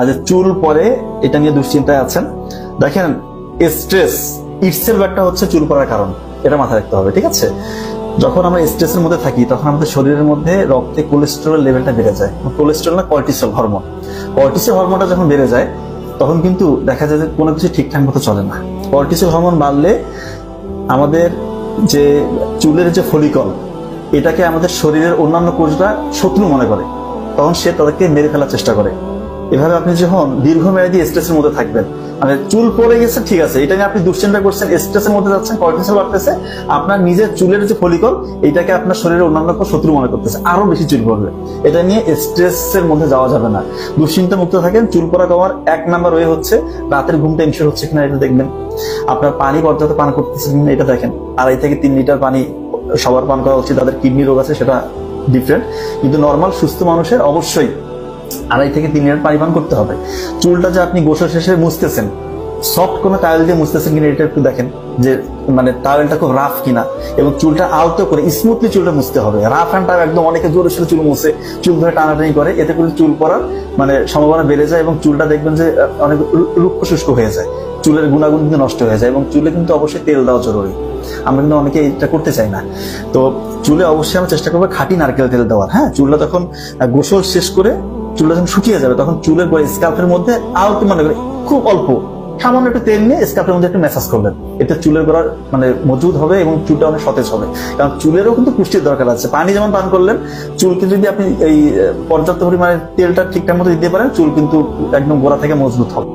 যে চুল পরে এটা নিয়ে দুশ্চিন্তায় আছেন, দেখেন স্ট্রেস ইটসেলফ একটা হচ্ছে চুল পড়ার কারণ, এটা মাথায় রাখতে হবে, ঠিক আছে? যখন আমরা স্ট্রেসের মধ্যে থাকি তখন আমাদের শরীরের মধ্যে রক্তে কোলেস্টেরল লেভেলটা বেড়ে যায়। কোলেস্টেরল না, কর্টিসল হরমোন। কর্টিসল হরমোনটা যখন বেড়ে যায় তখন কিন্তু দেখা যায় যে কোনো কিছু ঠিকঠাক মতো চলে না। কর্টিসল হরমোন বাড়লে আমাদের যে চুলের যে ফলিকল, এটাকে আমাদের শরীরের অন্যান্য কোষরা শত্রু মনে করে, তখন সে তাদেরকে মেরে ফেলার চেষ্টা করে। এভাবে আপনি যখন দীর্ঘমেয়াদী স্ট্রেসের মধ্যে থাকবেন, মানে চুল পড়ে গেছে ঠিক আছে, এটা নিয়ে আপনি দুশ্চিন্তা করছেন, স্ট্রেসের মধ্যে যাচ্ছেন, কর্টিসল বাড়তেছে, আপনার নিজের চুলের যে ফলিকল এটাকে আপনার শরীরের অন্যান্য শত্রু মনে করতেছে, আরো বেশি চুল পড়বে। এটা নিয়ে স্ট্রেসের মধ্যে যাওয়া যাবে না। দুশ্চিন্তা মুক্ত থাকেন। চুল পড়া কমার 1 নাম্বার ওয়ে হচ্ছে রাতের ঘুমটা ইনশিওর হচ্ছে কিনা এটা দেখবেন। আপনার পানি পর্যাপ্ত পান করতেছেন কিনা এটা দেখেন। 2.5 থেকে 3 লিটার পানি সবার পান করা উচিত, তাদের কিডনি রোগ আছে সেটা ডিফারেন্ট, কিন্তু নর্মাল সুস্থ মানুষের অবশ্যই 2.5 থেকে 3 লিটার পানি পান করতে হবে। চুলটা যে আপনি গোসল শেষে মুছতেছেন, সফট কোনো টাওয়েল দিয়ে মুছতেছেন কিনা এটা একটু দেখেন, যে মানে টাওয়েলটা খুব রাফ কিনা, এবং চুলটা আলতো করে স্মুথলি চুলটা মুছতে হবে। রাফ অ্যান্ড টাফ একদম, অনেকে জোরে সোরে চুল মুছে, চুল ধরে টানাটানি করে, এতে করে চুল পড়ার মানে সম্ভাবনা বেড়ে যায় এবং চুলটা দেখবেন যে অনেক রুক্ষ শুষ্ক হয়ে যায়, চুলের গুণাগুণ কিন্তু নষ্ট হয়ে যায়। এবং চুলে কিন্তু অবশ্যই তেল দেওয়া জরুরি, আমরা কিন্তু অনেকে এটা করতে চাই না। তো চুলে অবশ্যই আমরা চেষ্টা করবো খাঁটি নারকেল তেল দেওয়ার। হ্যাঁ, চুলটা তখন গোসল শেষ করে চুলটা যখন শুকিয়ে যাবে তখন চুলের স্কাল্পের মধ্যে আলতো মানে খুব অল্প সামান্য একটু তেল নিয়ে স্কাল্পের মধ্যে একটু ম্যাসাজ করবেন, এতে চুলের গোড়া মানে মজবুত হবে এবং চুলটা অনেক সতেজ হবে। কারণ চুলেরও কিন্তু পুষ্টির দরকার আছে। পানি যেমন পান করলেন, চুলকে যদি আপনি এই পর্যাপ্ত পরিমাণে তেলটা ঠিকঠাক মতো দিতে পারেন, চুল কিন্তু একদম গোড়া থেকে মজবুত হবে।